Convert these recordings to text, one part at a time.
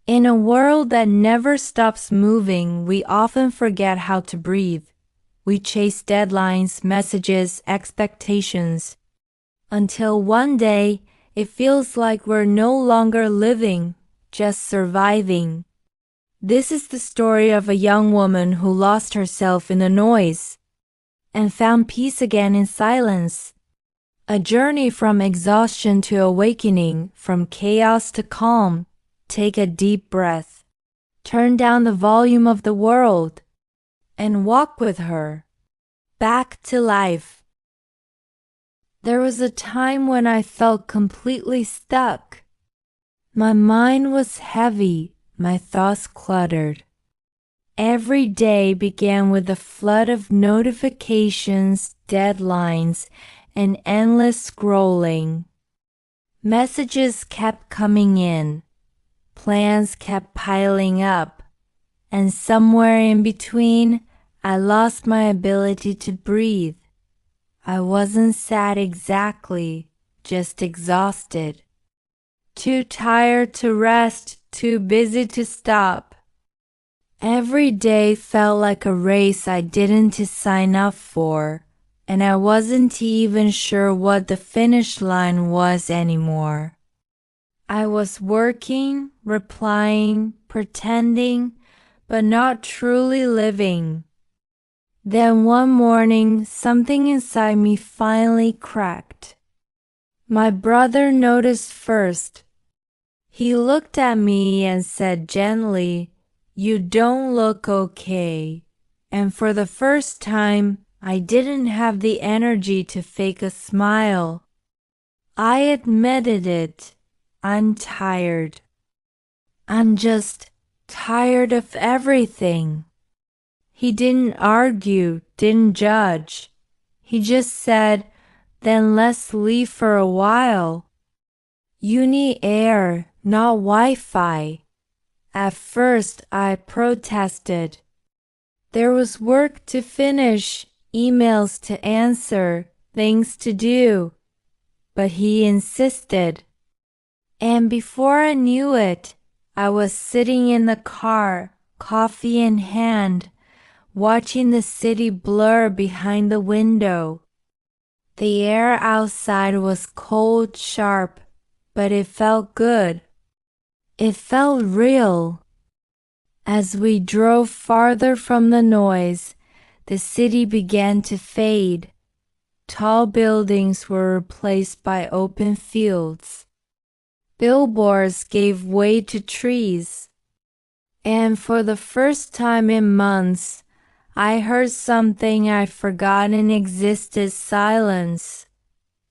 In a world that never stops moving, we often forget how to breathe. We chase deadlines, messages, expectations, until one day it feels like we're no longer living, just surviving. This is the story of a young woman who lost herself in the noise and found peace again in silence. A journey from exhaustion to awakening, from chaos to calm. Take a deep breath. Turn down the volume of the world and walk with her back to life. There was a time when I felt completely stuck. My mind was heavy, my thoughts cluttered. Every day began with a flood of notifications, deadlines, and endless scrolling. Messages kept coming in. Plans kept piling up, and somewhere in between, I lost my ability to breathe. I wasn't sad exactly, just exhausted. Too tired to rest, too busy to stop. Every day felt like a race I didn't sign up for, and I wasn't even sure what the finish line was anymore. I was working, replying, pretending, but not truly living. Then one morning, something inside me finally cracked. My brother noticed first. He looked at me and said gently, "You don't look okay." And for the first time, I didn't have the energy to fake a smile. I admitted it. I'm tired. I'm just tired of everything. He didn't argue, didn't judge. He just said, "Then let's leave for a while. You need air, not Wi-Fi." At first, I protested. There was work to finish, emails to answer, things to do. But he insisted. And before I knew it, I was sitting in the car, coffee in hand, watching the city blur behind the window. The air outside was cold, sharp, but it felt good. It felt real. As we drove farther from the noise, the city began to fade. Tall buildings were replaced by open fields. Billboards gave way to trees. And for the first time in months, I heard something I'd forgotten existed: silence.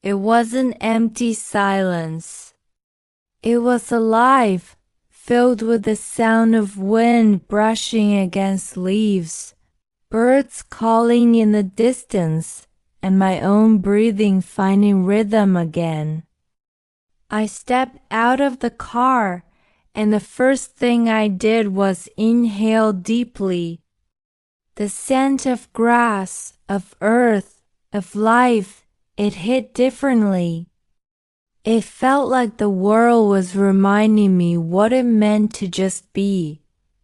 It wasn't empty silence. It was alive, filled with the sound of wind brushing against leaves, birds calling in the distance, and my own breathing finding rhythm again. I stepped out of the car, and the first thing I did was inhale deeply. The scent of grass, of earth, of life, it hit differently. It felt like the world was reminding me what it meant to just be.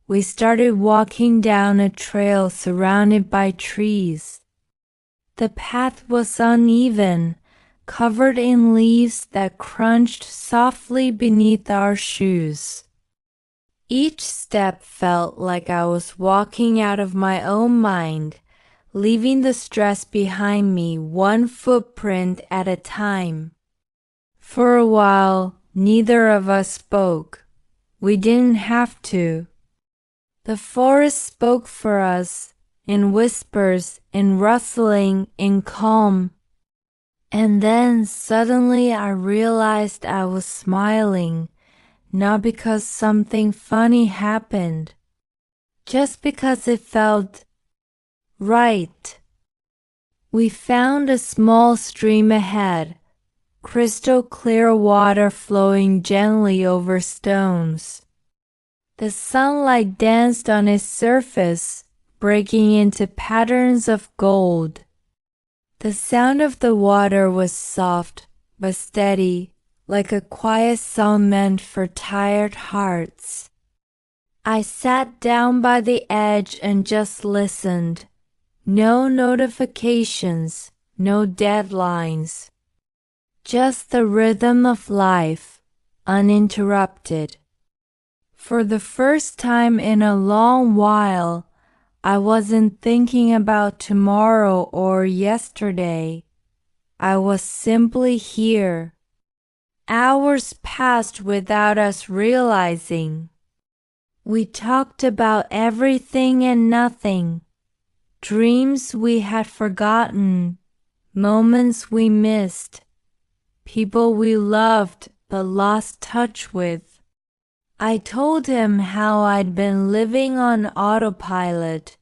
We started walking down a trail surrounded by trees. The path was uneven, covered in leaves that crunched softly beneath our shoes. Each step felt like I was walking out of my own mind, leaving the stress behind me one footprint at a time. For a while, neither of us spoke. We didn't have to. The forest spoke for us, in whispers, in rustling, in calm. And then suddenly I realized I was smiling, not because something funny happened, just because it felt right. We found a small stream ahead, crystal clear water flowing gently over stones. The sunlight danced on its surface, breaking into patterns of gold. The sound of the water was soft but steady, like a quiet song meant for tired hearts. I sat down by the edge and just listened. No notifications, no deadlines. Just the rhythm of life, uninterrupted. For the first time in a long while, I wasn't thinking about tomorrow or yesterday. I was simply here. Hours passed without us realizing. We talked about everything and nothing. Dreams we had forgotten, moments we missed, people we loved but lost touch with. I told him how I'd been living on autopilot,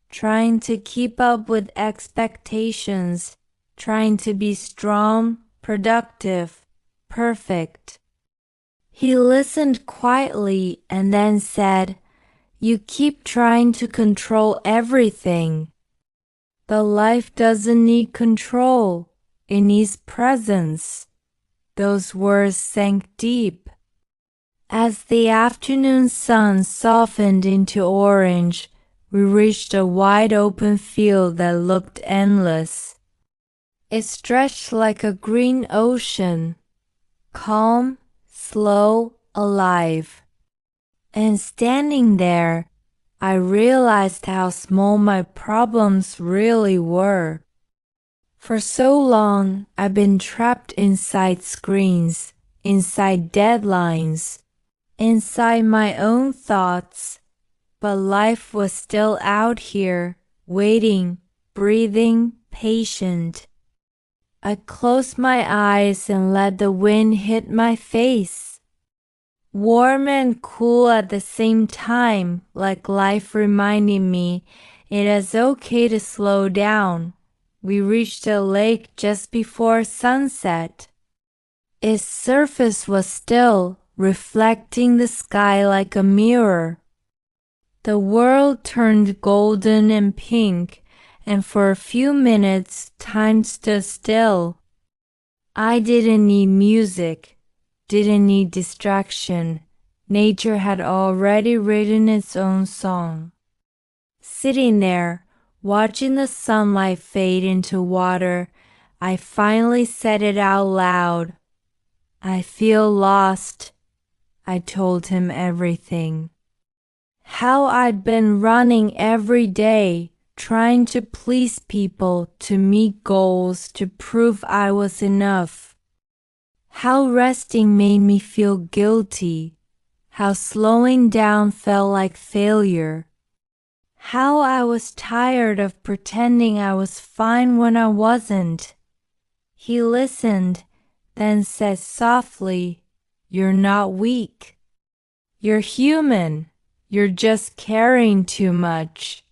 trying to keep up with expectations, trying to be strong, productive, perfect. He listened quietly and then said, "You keep trying to control everything. The life doesn't need control, it needs presence." Those words sank deep. As the afternoon sun softened into orange, we reached a wide open field that looked endless. It stretched like a green ocean, calm, slow, alive. And standing there, I realized how small my problems really were. For so long, I've been trapped inside screens, inside deadlines, inside my own thoughts, but life was still out here, waiting, breathing, patient. I closed my eyes and let the wind hit my face. Warm and cool at the same time, like life reminding me it is okay to slow down. We reached a lake just before sunset. Its surface was still, reflecting the sky like a mirror. The world turned golden and pink, and for a few minutes time stood still. I didn't need music, didn't need distraction. Nature had already written its own song. Sitting there, watching the sunlight fade into water, I finally said it out loud. "I feel lost." I told him everything. How I'd been running every day, trying to please people, to meet goals, to prove I was enough. How resting made me feel guilty. How slowing down felt like failure. How I was tired of pretending I was fine when I wasn't. He listened, then said softly, "You're not weak. You're human. You're just carrying too much.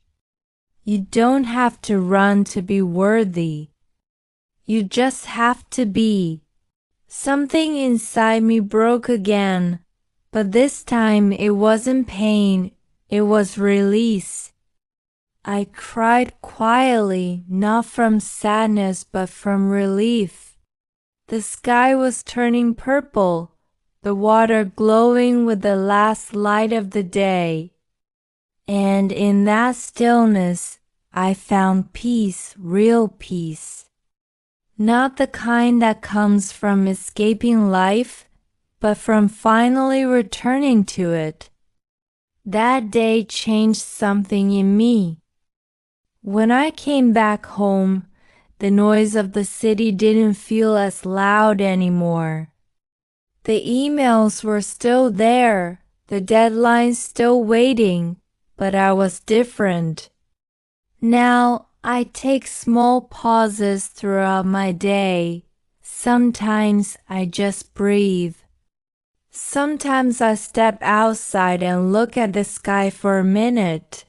You don't have to run to be worthy. You just have to be." Something inside me broke again, but this time it wasn't pain, it was release. I cried quietly, not from sadness but from relief. The sky was turning purple, the water glowing with the last light of the day. And in that stillness, I found peace, real peace. Not the kind that comes from escaping life, but from finally returning to it. That day changed something in me. When I came back home, the noise of the city didn't feel as loud anymore. The emails were still there, the deadlines still waiting, but I was different. Now I take small pauses throughout my day. Sometimes I just breathe. Sometimes I step outside and look at the sky for a minute.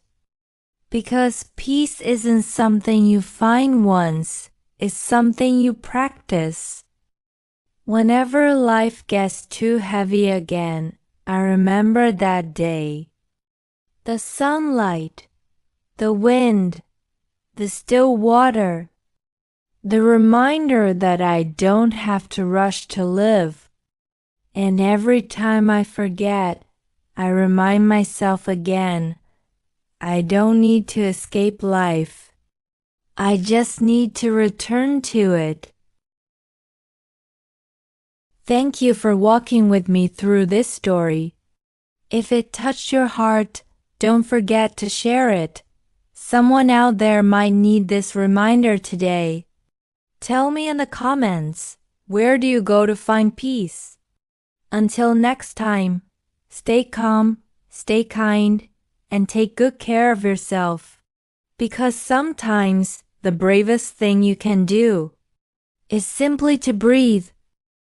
Because peace isn't something you find once, it's something you practice. Whenever life gets too heavy again, I remember that day. The sunlight, the wind, the still water, the reminder that I don't have to rush to live. And every time I forget, I remind myself again, I don't need to escape life. I just need to return to it. Thank you for walking with me through this story. If it touched your heart, don't forget to share it. Someone out there might need this reminder today. Tell me in the comments, where do you go to find peace? Until next time, stay calm, stay kind, and take good care of yourself. Because sometimes the bravest thing you can do is simply to breathe.